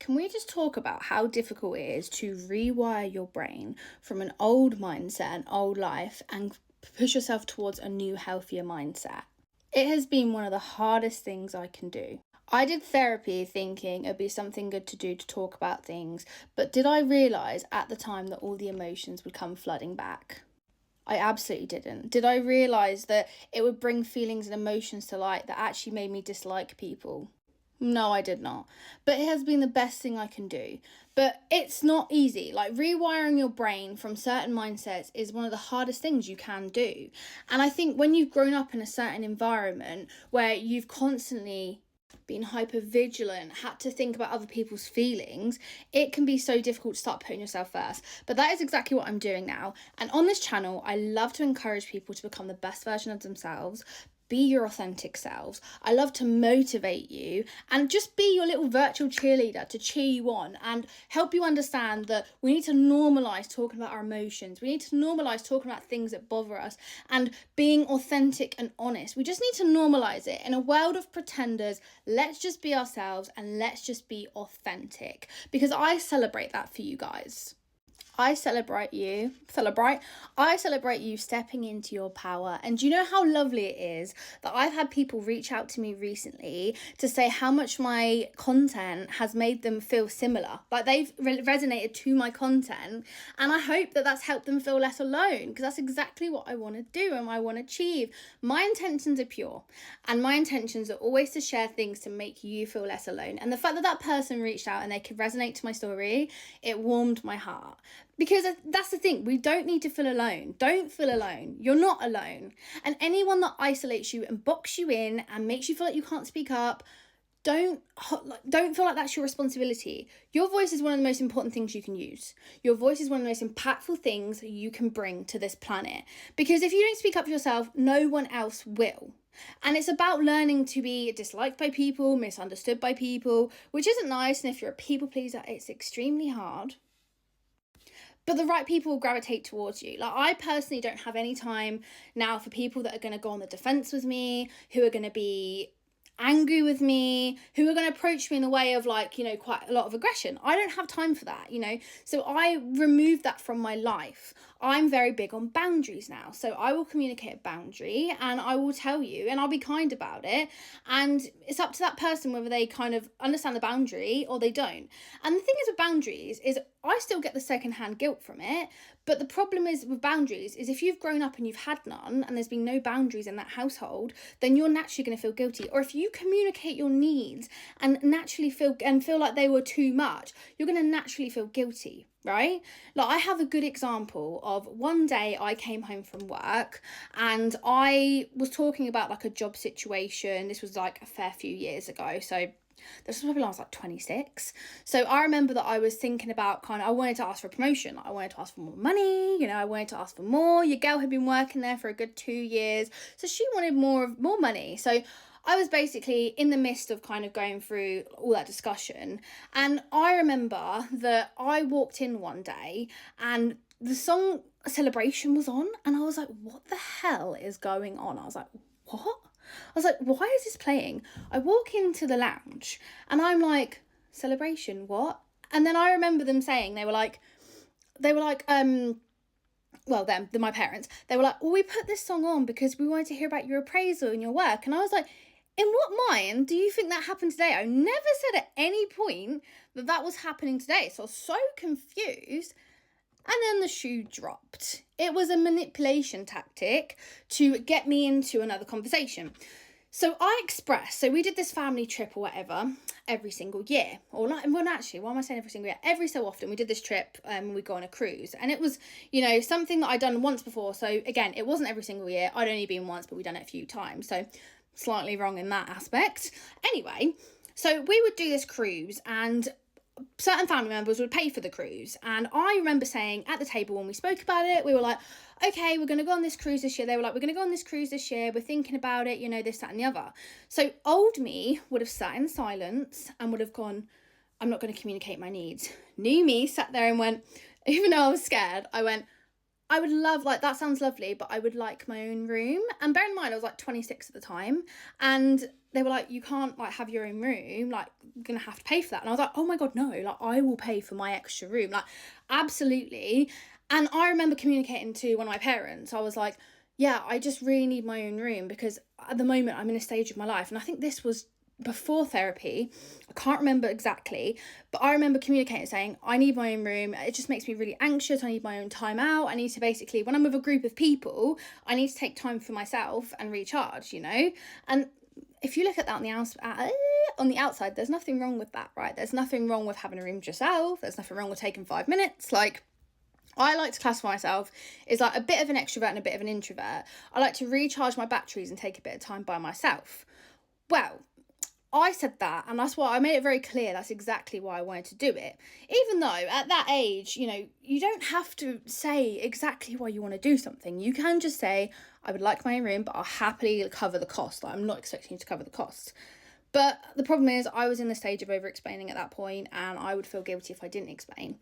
Can we just talk about how difficult it is to rewire your brain from an old mindset, an old life, and push yourself towards a new, healthier mindset? It has been one of the hardest things I can do. I did therapy thinking it'd be something good to do to talk about things, but did I realise at the time that all the emotions would come flooding back? I absolutely didn't. Did I realise that it would bring feelings and emotions to light that actually made me dislike people? No, I did not. But it has been the best thing I can do. But it's not easy. Like, rewiring your brain from certain mindsets is one of the hardest things you can do. And I think when you've grown up in a certain environment where you've constantly been hyper vigilant, had to think about other people's feelings, it can be so difficult to start putting yourself first. But that is exactly what I'm doing now. And on this channel, I love to encourage people to become the best version of themselves. Be your authentic selves. I love to motivate you and just be your little virtual cheerleader to cheer you on and help you understand that we need to normalize talking about our emotions. We need to normalize talking about things that bother us and being authentic and honest. We just need to normalize it. In a world of pretenders, let's just be ourselves and let's just be authentic, because I celebrate that for you guys. I celebrate you stepping into your power. And do you know how lovely it is that I've had people reach out to me recently to say how much my content has made them feel similar, like they've resonated to my content, and I hope that that's helped them feel less alone, because that's exactly what I want to do and I want to achieve. My intentions are pure, and my intentions are always to share things to make you feel less alone. And the fact that that person reached out and they could resonate to my story, it warmed my heart. Because that's the thing, we don't need to feel alone. Don't feel alone. You're not alone. And anyone that isolates you and boxes you in and makes you feel like you can't speak up, don't feel like that's your responsibility. Your voice is one of the most important things you can use. Your voice is one of the most impactful things you can bring to this planet. Because if you don't speak up for yourself, no one else will. And it's about learning to be disliked by people, misunderstood by people, which isn't nice. And if you're a people pleaser, it's extremely hard. But the right people will gravitate towards you. Like, I personally don't have any time now for people that are going to go on the defense with me, who are going to be angry with me, who are going to approach me in a way of, like, you know, quite a lot of aggression. I don't have time for that, you know. So I removed that from my life. I'm very big on boundaries now. So I will communicate a boundary and I will tell you, and I'll be kind about it. And it's up to that person whether they kind of understand the boundary or they don't. And the thing is with boundaries is I still get the secondhand guilt from it. But the problem is with boundaries is if you've grown up and you've had none and there's been no boundaries in that household, then you're naturally going to feel guilty. Or if you communicate your needs and naturally feel like they were too much, you're going to naturally feel guilty. Right? Like, I have a good example of one day I came home from work and I was talking about like a job situation. This was like a fair few years ago. So this was probably when I was like 26. So I remember that I was thinking about I wanted to ask for a promotion. I wanted to ask for more money. You know, I wanted to ask for more. Your girl had been working there for a good 2 years. So she wanted more money. So I was basically in the midst of kind of going through all that discussion. And I remember that I walked in one day and the song Celebration was on. And I was like, what the hell is going on? I was like, what? I was like, why is this playing? I walk into the lounge and I'm like, Celebration, what? And then I remember them saying, my parents, they were like, well, we put this song on because we wanted to hear about your appraisal and your work. And I was like, in what mind do you think that happened today? I never said at any point that was happening today. So I was so confused. And then the shoe dropped. It was a manipulation tactic to get me into another conversation. So I expressed, so we did this family trip or whatever every single year. Or not, well, actually, why am I saying every single year? Every so often we did this trip and we'd go on a cruise. And it was, you know, something that I'd done once before. So again, it wasn't every single year. I'd only been once, but we'd done it a few times. So slightly wrong in that aspect. Anyway, so we would do this cruise and certain family members would pay for the cruise. And I remember saying at the table when we spoke about it, we were like, okay, we're going to go on this cruise this year. They were like, we're going to go on this cruise this year. We're thinking about it, you know, this, that and the other. So old me would have sat in silence and would have gone, I'm not going to communicate my needs. New me sat there and went, even though I was scared, I went, I would love, like, that sounds lovely, but I would like my own room. And bear in mind, I was like 26 at the time, and they were like, you can't like have your own room, like you're gonna have to pay for that. And I was like, oh my god, no, like I will pay for my extra room, like absolutely. And I remember communicating to one of my parents. I was like, yeah, I just really need my own room, because at the moment I'm in a stage of my life, and I think this was before therapy, I can't remember exactly, but I remember communicating saying, I need my own room, it just makes me really anxious, I need my own time out, I need to basically, when I'm with a group of people, I need to take time for myself and recharge, you know. And if you look at that on the outside, there's nothing wrong with that, right? There's nothing wrong with having a room to yourself, there's nothing wrong with taking 5 minutes. Like, I like to classify myself as like a bit of an extrovert and a bit of an introvert. I like to recharge my batteries and take a bit of time by myself. Well, I said that, and that's why I made it very clear that's exactly why I wanted to do it. Even though at that age, you know, you don't have to say exactly why you want to do something. You can just say, I would like my own room, but I'll happily cover the cost. Like, I'm not expecting you to cover the cost. But the problem is, I was in the stage of over-explaining at that point, and I would feel guilty if I didn't explain.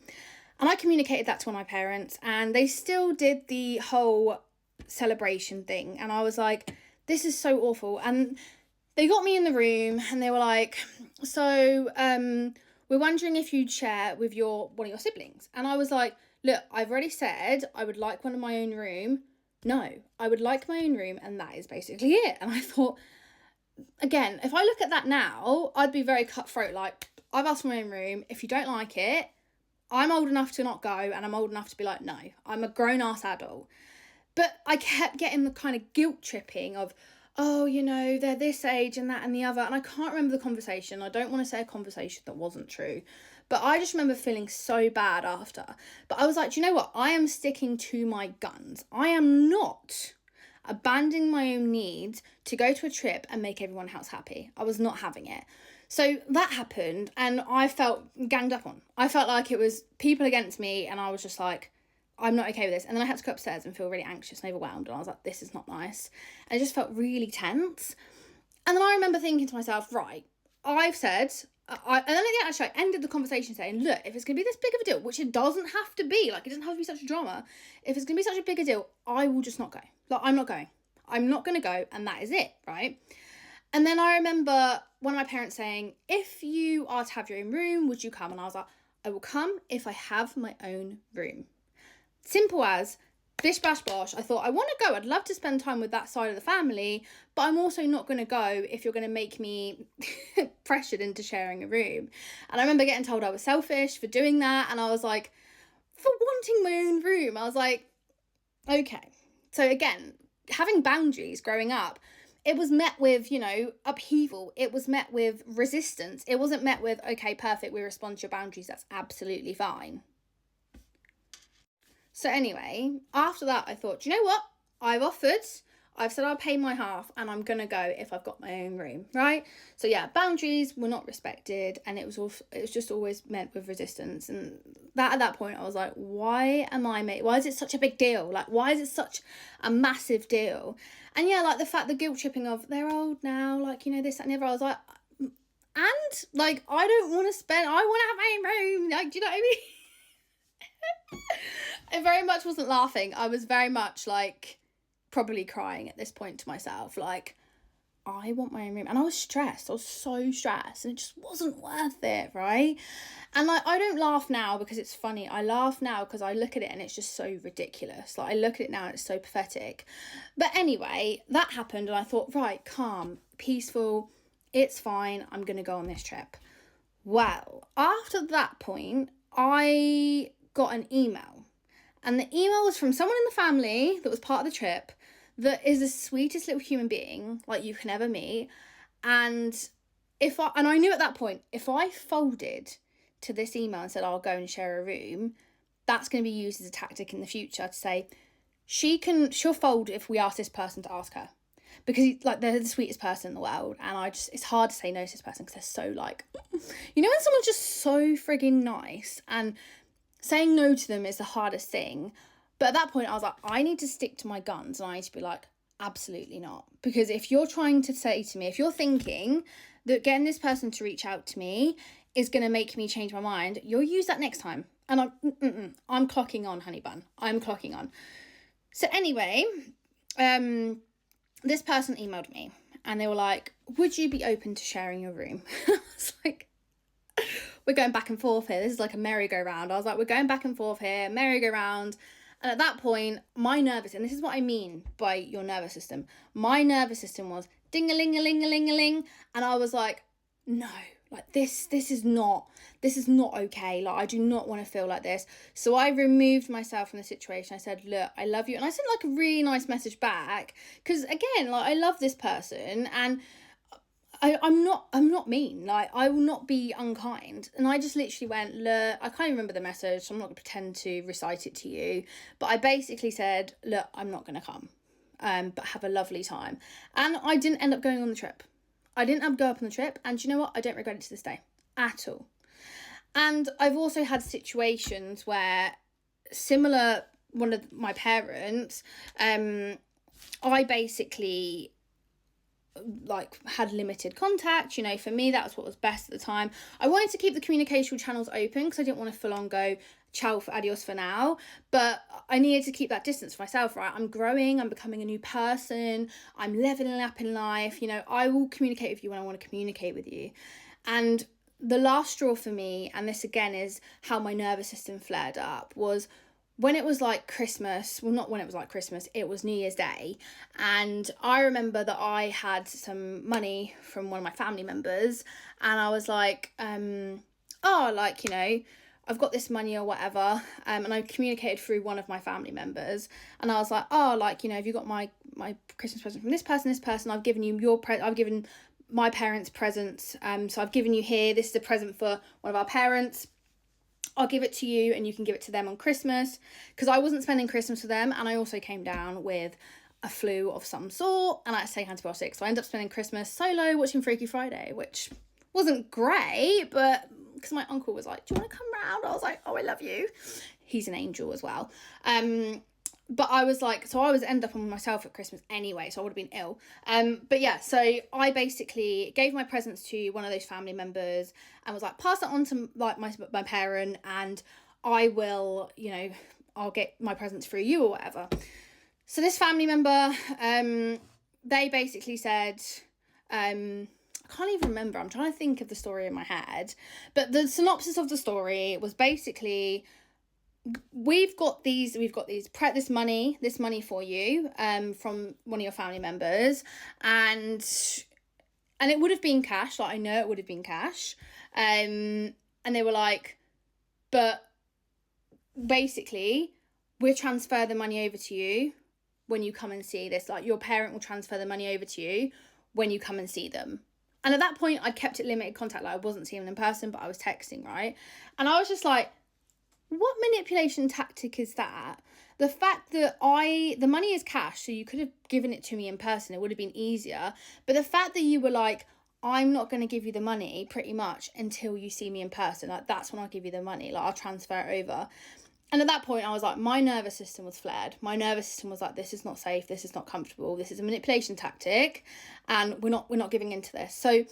And I communicated that to one of my parents, and they still did the whole celebration thing. And I was like, this is so awful. And they got me in the room and they were like, so we're wondering if you'd share with one of your siblings. And I was like, look, I've already said I would like one of my own room. No, I would like my own room, and that is basically it. And I thought, again, if I look at that now, I'd be very cutthroat. Like, I've asked for my own room. If you don't like it, I'm old enough to not go, and I'm old enough to be like, no, I'm a grown-ass adult. But I kept getting the kind of guilt tripping of, oh, you know, they're this age and that and the other. And I can't remember the conversation. I don't want to say a conversation that wasn't true. But I just remember feeling so bad after. But I was like, do you know what? I am sticking to my guns. I am not abandoning my own needs to go to a trip and make everyone else happy. I was not having it. So that happened, and I felt ganged up on. I felt like it was people against me, and I was just like, I'm not okay with this. And then I had to go upstairs and feel really anxious and overwhelmed. And I was like, this is not nice. And it just felt really tense. And then I remember thinking to myself, right, I've said, and then again, actually, I ended the conversation saying, look, if it's going to be this big of a deal, which it doesn't have to be, like, it doesn't have to be such a drama. If it's going to be such a big a deal, I will just not go. Like, I'm not going. I'm not going to go. And that is it, right? And then I remember one of my parents saying, if you are to have your own room, would you come? And I was like, I will come if I have my own room. Simple as, bish bash bosh. I thought, I want to go. I'd love to spend time with that side of the family, but I'm also not going to go if you're going to make me pressured into sharing a room. And I remember getting told I was selfish for doing that. And I was like, for wanting my own room, I was like, okay. So again, having boundaries growing up, it was met with, you know, upheaval. It was met with resistance. It wasn't met with, okay, perfect, we respond to your boundaries. That's absolutely fine. So anyway, after that, I thought, do you know what? I've said I'll pay my half, and I'm going to go if I've got my own room, right? So yeah, boundaries were not respected, and it was just always met with resistance. And that at that point, I was like, why is it such a big deal? Like, why is it such a massive deal? And yeah, like the guilt tripping of, they're old now, like, you know, this, that, and the other. I was like, and like, I want to have my own room. Like, do you know what I mean? I very much wasn't laughing. I was very much like probably crying at this point to myself. Like, I want my own room. And I was stressed. I was so stressed. And it just wasn't worth it, right? And like, I don't laugh now because it's funny. I laugh now because I look at it and it's just so ridiculous. Like, I look at it now and it's so pathetic. But anyway, that happened, and I thought, right, calm, peaceful. It's fine. I'm going to go on this trip. Well, after that point, I got an email, and the email was from someone in the family that was part of the trip that is the sweetest little human being like you can ever meet. And I knew at that point, if I folded to this email and said I'll go and share a room, that's going to be used as a tactic in the future to say she'll fold if we ask this person to ask her, because they're the sweetest person in the world. And it's hard to say no to this person because they're so like, you know, when someone's just so frigging nice, and saying no to them is the hardest thing. But at that point, I was like, I need to stick to my guns, and I need to be like, absolutely not. Because if you're trying to say to me, if you're thinking that getting this person to reach out to me is going to make me change my mind, you'll use that next time. And I'm clocking on, honey bun. I'm clocking on. So anyway, this person emailed me and they were like, would you be open to sharing your room? I was like, we're going back and forth here. This is like a merry-go-round. I was like, we're going back and forth here, merry-go-round. And at that point, my nervous, and this is what I mean by your nervous system, my nervous system was ding-a-ling-a-ling-a-ling-a-ling. And I was like, no, like this is not okay. Like, I do not want to feel like this. So I removed myself from the situation. I said, look, I love you. And I sent like a really nice message back. Because again, like, I love this person and I'm not mean. Like, I will not be unkind. And I just literally went, look, I can't even remember the message, so I'm not going to pretend to recite it to you. But I basically said, look, I'm not going to come, but have a lovely time. And I didn't end up going on the trip. I didn't go up on the trip. And you know what? I don't regret it to this day at all. And I've also had situations where similar, one of my parents, I basically like had limited contact. You know, for me that was what was best at the time. I wanted to keep the communication channels open because I didn't want to full on go ciao for adios for now, but I needed to keep that distance for myself, right? I'm growing, I'm becoming a new person, I'm leveling up in life. You know, I will communicate with you when I want to communicate with you. And the last straw for me, and this again is how my nervous system flared up, was when it was like Christmas. Well, not when it was like Christmas, it was New Year's Day. And I remember that I had some money from one of my family members. And I was like, oh, like, you know, I've got this money or whatever. And I communicated through one of my family members. And I was like, oh, like, you know, have you got my Christmas present from this person? I've given you I've given my parents presents. So I've given you here, this is a present for one of our parents. I'll give it to you and you can give it to them on Christmas, because I wasn't spending Christmas with them, and I also came down with a flu of some sort and I had to take antibiotics. So I ended up spending Christmas solo watching Freaky Friday, which wasn't great, but because my uncle was like, do you want to come round? I was like, oh, I love you. He's an angel as well. But I was like, so I was end up on myself at Christmas anyway, so I would have been ill. But yeah, so I basically gave my presents to one of those family members and was like, pass it on to like my parent, and I will, you know, I'll get my presents through you or whatever. So this family member, they basically said, I can't even remember. I'm trying to think of the story in my head, but the synopsis of the story was basically, we've got this money for you from one of your family members, and it would have been cash. Like, I know it would have been cash. And they were like, but basically we'll transfer the money over to you when you come and see this. Like, your parent will transfer the money over to you when you come and see them. And at that point I'd kept it limited contact. Like, I wasn't seeing them in person, but I was texting, right? And I was just like, what manipulation tactic is that? The fact that the money is cash, so you could have given it to me in person, it would have been easier. But the fact that you were like, I'm not going to give you the money pretty much until you see me in person. Like, that's when I'll give you the money. Like, I'll transfer it over. And at that point I was like, my nervous system was flared. My nervous system was like, this is not safe. This is not comfortable. This is a manipulation tactic, and we're not giving into this. So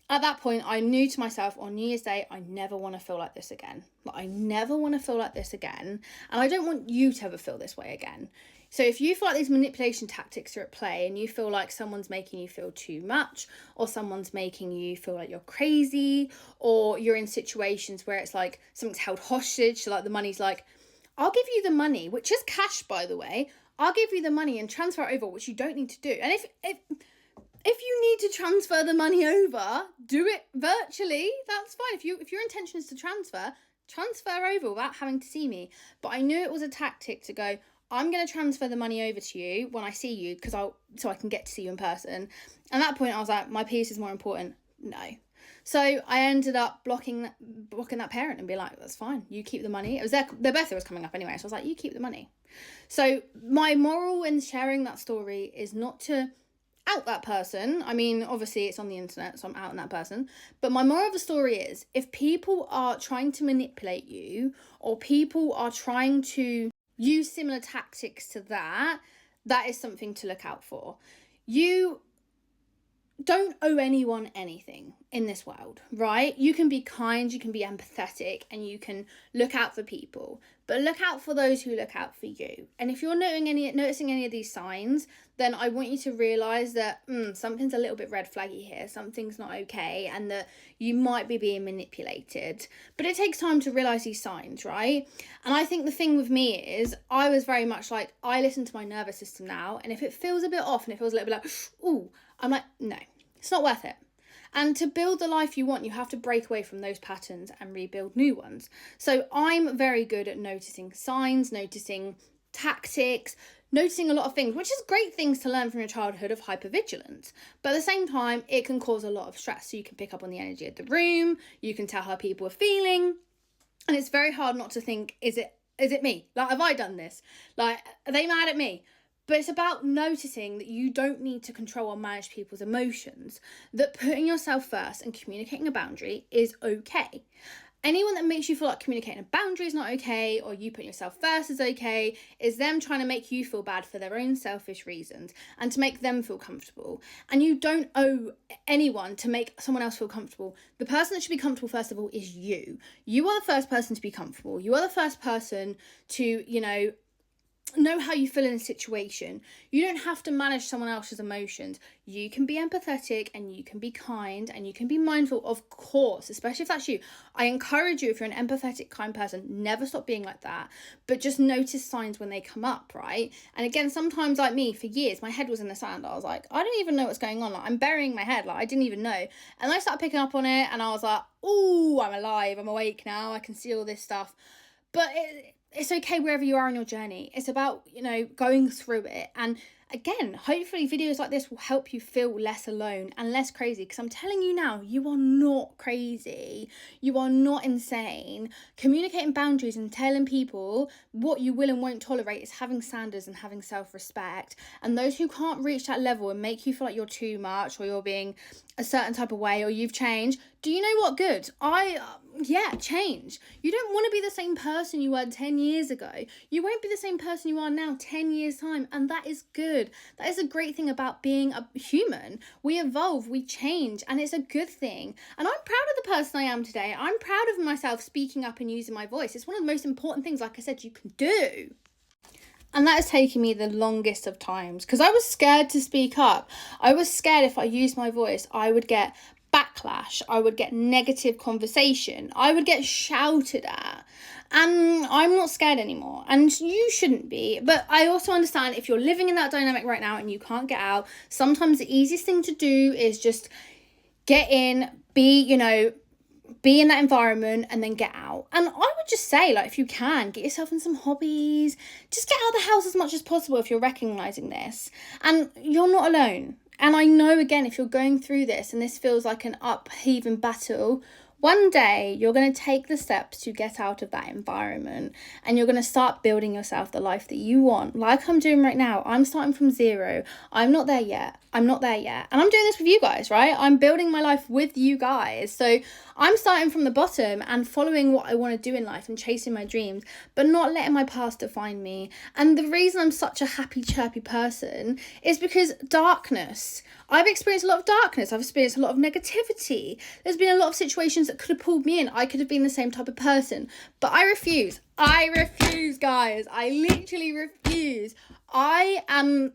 at that point, I knew to myself on New Year's Day, I never want to feel like this again. Like, I never want to feel like this again. And I don't want you to ever feel this way again. So if you feel like these manipulation tactics are at play and you feel like someone's making you feel too much, or someone's making you feel like you're crazy, or you're in situations where it's like something's held hostage, so like the money's like, I'll give you the money, which is cash, by the way. I'll give you the money and transfer it over, which you don't need to do. And if you need to transfer the money over, do it virtually. That's fine. If your intention is to transfer over without having to see me. But I knew it was a tactic to go, I'm going to transfer the money over to you when I see you, so I can get to see you in person. And at that point I was like, my peace is more important. No. So I ended up blocking that parent and be like, that's fine, you keep the money. It was their birthday was coming up anyway, so I was like, you keep the money. So my moral in sharing that story is not to out that person. I mean, obviously it's on the internet, so I'm outing that person. But my moral of the story is, if people are trying to manipulate you, or people are trying to use similar tactics to that is something to look out for. You don't owe anyone anything. in this world, right? You can be kind, you can be empathetic, and you can look out for people, but look out for those who look out for you. And if you're noticing any of these signs, then I want you to realize that something's a little bit red flaggy here, something's not okay, and that you might be being manipulated. But it takes time to realize these signs, right? And I think the thing with me is I was very much like, I listen to my nervous system now, and if it feels a bit off and it feels a little bit like, ooh, I'm like, no, it's not worth it. And to build the life you want, you have to break away from those patterns and rebuild new ones. So I'm very good at noticing signs, noticing tactics, noticing a lot of things, which is great things to learn from your childhood of hypervigilance. But at the same time, it can cause a lot of stress. So you can pick up on the energy of the room, you can tell how people are feeling. And it's very hard not to think, is it me? Like, have I done this? Like, are they mad at me? But it's about noticing that you don't need to control or manage people's emotions, that putting yourself first and communicating a boundary is okay. Anyone that makes you feel like communicating a boundary is not okay, or you putting yourself first is okay, is them trying to make you feel bad for their own selfish reasons and to make them feel comfortable. And you don't owe anyone to make someone else feel comfortable. The person that should be comfortable, first of all, is you. You are the first person to be comfortable. You are the first person to, know how you feel in a situation. You don't have to manage someone else's emotions. You can be empathetic and you can be kind and you can be mindful, of course, especially if that's you. I encourage you, if you're an empathetic, kind person, never stop being like that, but just notice signs when they come up, right? And again, sometimes, like me, for years, my head was in the sand. I was like, I don't even know what's going on. Like, I'm burying my head. Like, I didn't even know. And I started picking up on it and I was like, oh, I'm alive. I'm awake now. I can see all this stuff. But it's okay wherever you are on your journey. It's about, going through it. And again, hopefully videos like this will help you feel less alone and less crazy. Because I'm telling you now, you are not crazy. You are not insane. Communicating boundaries and telling people what you will and won't tolerate is having standards and having self-respect. And those who can't reach that level and make you feel like you're too much, or you're being a certain type of way, or you've changed, do you know what? Good. Change. You don't want to be the same person you were 10 years ago. You won't be the same person you are now 10 years time, and that is good. That is a great thing about being a human. We evolve, we change, and it's a good thing. And I'm proud of the person I am today. I'm proud of myself speaking up and using my voice. It's one of the most important things, like I said, you can do. And that has taken me the longest of times, because I was scared to speak up. I was scared if I used my voice, I would get backlash, I would get negative conversation, I would get shouted at. And I'm not scared anymore, and you shouldn't be. But I also understand if you're living in that dynamic right now and you can't get out, sometimes the easiest thing to do is just get in, be in that environment, and then get out. And I would just say, if you can, get yourself in some hobbies, just get out of the house as much as possible if you're recognizing this. And you're not alone. And I know, again, if you're going through this and this feels like an upheaving battle, one day you're going to take the steps to get out of that environment, and you're going to start building yourself the life that you want, like I'm doing right now. I'm starting from zero. I'm not there yet. And I'm doing this with you guys, right? I'm building my life with you guys. So I'm starting from the bottom and following what I want to do in life and chasing my dreams, but not letting my past define me. And the reason I'm such a happy, chirpy person is because I've experienced a lot of darkness. I've experienced a lot of negativity. There's been a lot of situations that could have pulled me in. I could have been the same type of person, but I refuse. I refuse, guys. I literally refuse. I am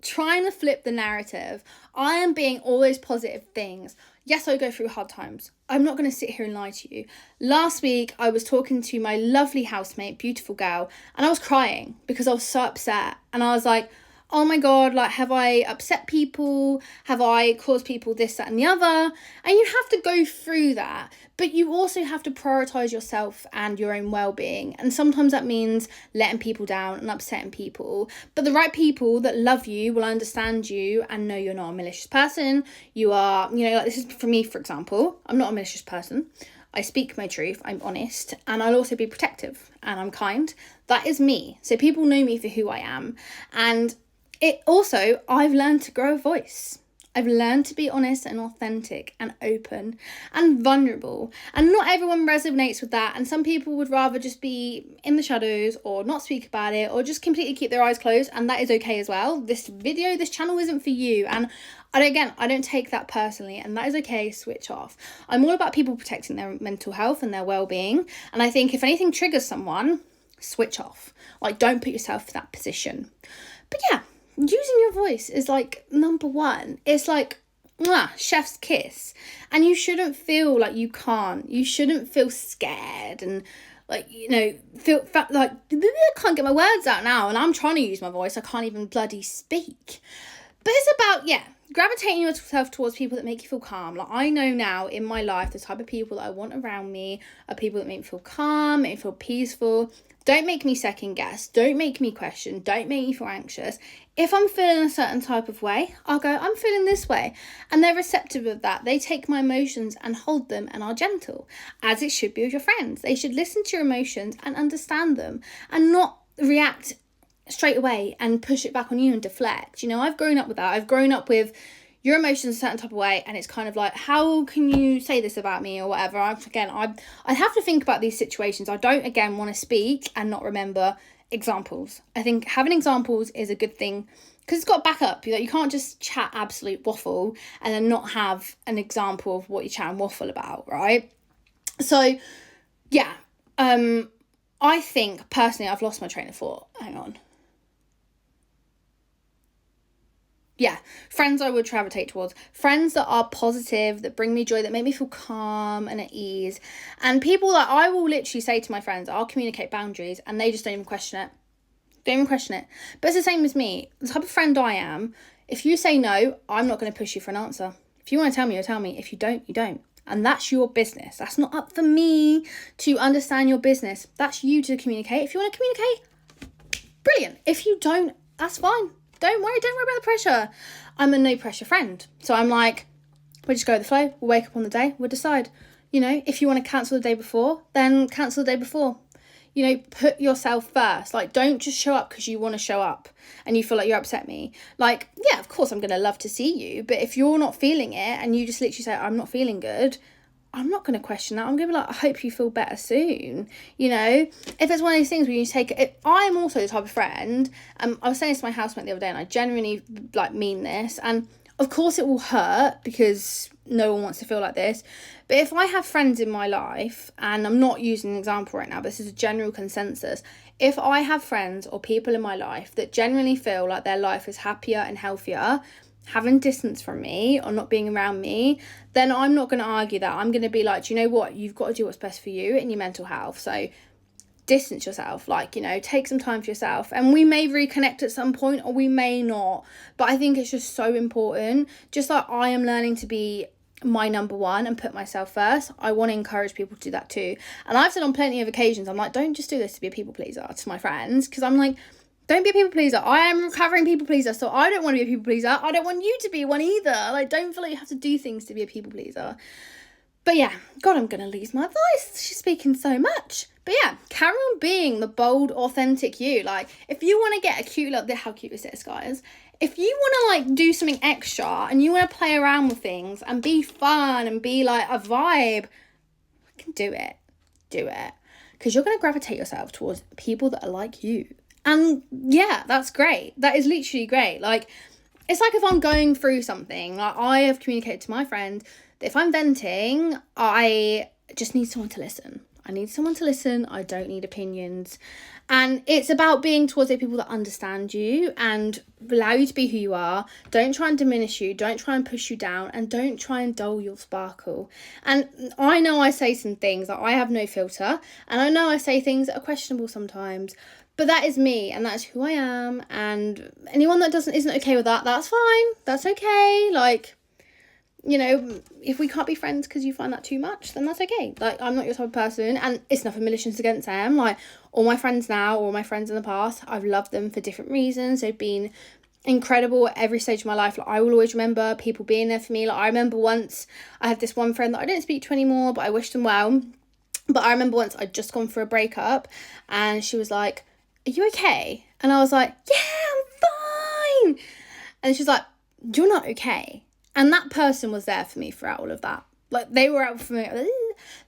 trying to flip the narrative. I am being all those positive things. Yes, I go through hard times. I'm not going to sit here and lie to you. Last week, I was talking to my lovely housemate, beautiful girl, and I was crying because I was so upset. And I was like, oh my God, have I upset people? Have I caused people this, that, and the other? And you have to go through that, but you also have to prioritize yourself and your own well-being. And sometimes that means letting people down and upsetting people. But the right people that love you will understand you and know you're not a malicious person. You are, this is for me, for example, I'm not a malicious person. I speak my truth, I'm honest, and I'll also be protective, and I'm kind. That is me. So people know me for who I am. And I've learned to grow a voice. I've learned to be honest and authentic and open and vulnerable. And not everyone resonates with that. And some people would rather just be in the shadows or not speak about it or just completely keep their eyes closed. And that is okay as well. This channel isn't for you. And I don't take that personally, and that is okay. Switch off. I'm all about people protecting their mental health and their well-being. And I think if anything triggers someone, switch off. Like, don't put yourself in that position. But yeah, using your voice is like number one. It's like chef's kiss. And you shouldn't feel like you can't. You shouldn't feel scared and like, feel like I can't get my words out now, and I'm trying to use my voice. I can't even bloody speak. But it's about, gravitating yourself towards people that make you feel calm. Like, I know now in my life, the type of people that I want around me are people that make me feel calm, make me feel peaceful. Don't make me second guess. Don't make me question. Don't make me feel anxious. If I'm feeling a certain type of way, I'll go, I'm feeling this way. And they're receptive of that. They take my emotions and hold them and are gentle, as it should be with your friends. They should listen to your emotions and understand them and not react straight away and push it back on you and deflect. I've grown up with that. I've grown up with your emotions a certain type of way, and it's kind of like, how can you say this about me or whatever? I'd have to think about these situations. I don't, again, want to speak and not remember examples. I think having examples is a good thing because it's got backup. You can't just chat absolute waffle and then not have an example of what you chat and waffle about, right? So, yeah, I think personally I've lost my train of thought. Hang on. Yeah, friends I would gravitate towards. Friends that are positive, that bring me joy, that make me feel calm and at ease. And people that I will literally say to my friends, I'll communicate boundaries, and they just don't even question it. Don't even question it. But it's the same as me. The type of friend I am, if you say no, I'm not going to push you for an answer. If you want to tell me, you'll tell me. If you don't, you don't. And that's your business. That's not up for me to understand your business. That's you to communicate. If you want to communicate, brilliant. If you don't, that's fine. Don't worry about the pressure. I'm a no pressure friend. So I'm like, we'll just go with the flow. We'll wake up on the day. We'll decide. If you want to cancel the day before, then cancel the day before. Put yourself first. Like, don't just show up because you want to show up and you feel like you upset me. Like, yeah, of course I'm going to love to see you. But if you're not feeling it and you just literally say, I'm not feeling good, I'm not going to question that. I'm going to be like, I hope you feel better soon. If it's one of these things where you take it, I'm also the type of friend, I was saying this to my housemate the other day, and I genuinely mean this, and of course it will hurt because no one wants to feel like this, but if I have friends in my life, and I'm not using an example right now, but this is a general consensus, if I have friends or people in my life that genuinely feel like their life is happier and healthier, having distance from me or not being around me, then I'm not going to argue that. I'm going to be like, do you know what? You've got to do what's best for you and your mental health. So distance yourself, take some time for yourself. And we may reconnect at some point or we may not. But I think it's just so important. Just like I am learning to be my number one and put myself first, I want to encourage people to do that too. And I've said on plenty of occasions, I'm like, don't just do this to be a people pleaser to my friends, because I'm like, don't be a people pleaser. I am a recovering people pleaser, so I don't want to be a people pleaser. I don't want you to be one either. Like, don't feel like you have to do things to be a people pleaser. But yeah, God, I'm going to lose my voice. She's speaking so much. But yeah, carry on being the bold, authentic you. Like, if you want to get a cute little, how cute is this, guys? If you want to do something extra and you want to play around with things and be fun and be like a vibe, you can do it. Do it. Because you're going to gravitate yourself towards people that are like you. And yeah, that's great. That is literally great. Like, it's like if I'm going through something, like I have communicated to my friend that if I'm venting, I just need someone to listen. I need someone to listen. I don't need opinions. And it's about being towards the people that understand you and allow you to be who you are. Don't try and diminish you. Don't try and push you down. And don't try and dull your sparkle. And I know I say some things that I have no filter. And I know I say things that are questionable sometimes. But that is me, and that's who I am, and anyone that isn't okay with that, that's fine. That's okay. Like, if we can't be friends because you find that too much, then that's okay. Like, I'm not your type of person, and it's nothing malicious against them. Like, all my friends now, all my friends in the past, I've loved them for different reasons. They've been incredible at every stage of my life. Like, I will always remember people being there for me. Like, I remember once I had this one friend that I don't speak to anymore, but I wish them well. But I remember once I'd just gone for a breakup, and she was like, are you okay? And I was like, yeah, I'm fine. And she's like, you're not okay. And that person was there for me throughout all of that. Like, they were out for me.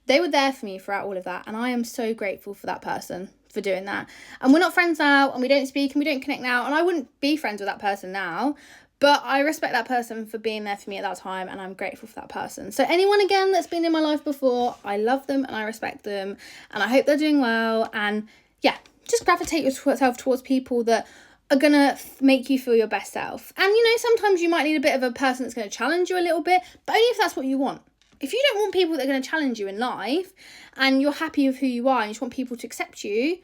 They were there for me throughout all of that. And I am so grateful for that person for doing that. And we're not friends now, and we don't speak and we don't connect now. And I wouldn't be friends with that person now. But I respect that person for being there for me at that time, and I'm grateful for that person. So anyone, again, that's been in my life before, I love them and I respect them. And I hope they're doing well. And yeah, just gravitate yourself towards people that are going to make you feel your best self. And, you know, sometimes you might need a bit of a person that's going to challenge you a little bit, but only if that's what you want. If you don't want people that are going to challenge you in life and you're happy with who you are and you just want people to accept you,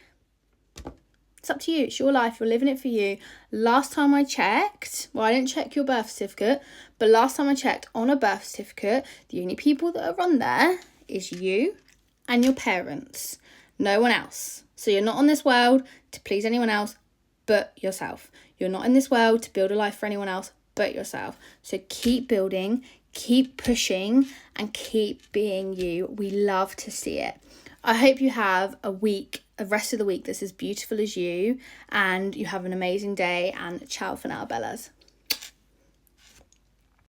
it's up to you. It's your life. You're living it for you. Last time I checked, well, I didn't check your birth certificate, but last time I checked on a birth certificate, the only people that are on there is you and your parents. No one else. So you're not on this world to please anyone else but yourself. You're not in this world to build a life for anyone else but yourself. So keep building, keep pushing, and keep being you. We love to see it. I hope you have a rest of the week that's as beautiful as you, and you have an amazing day, and ciao for now, Bellas.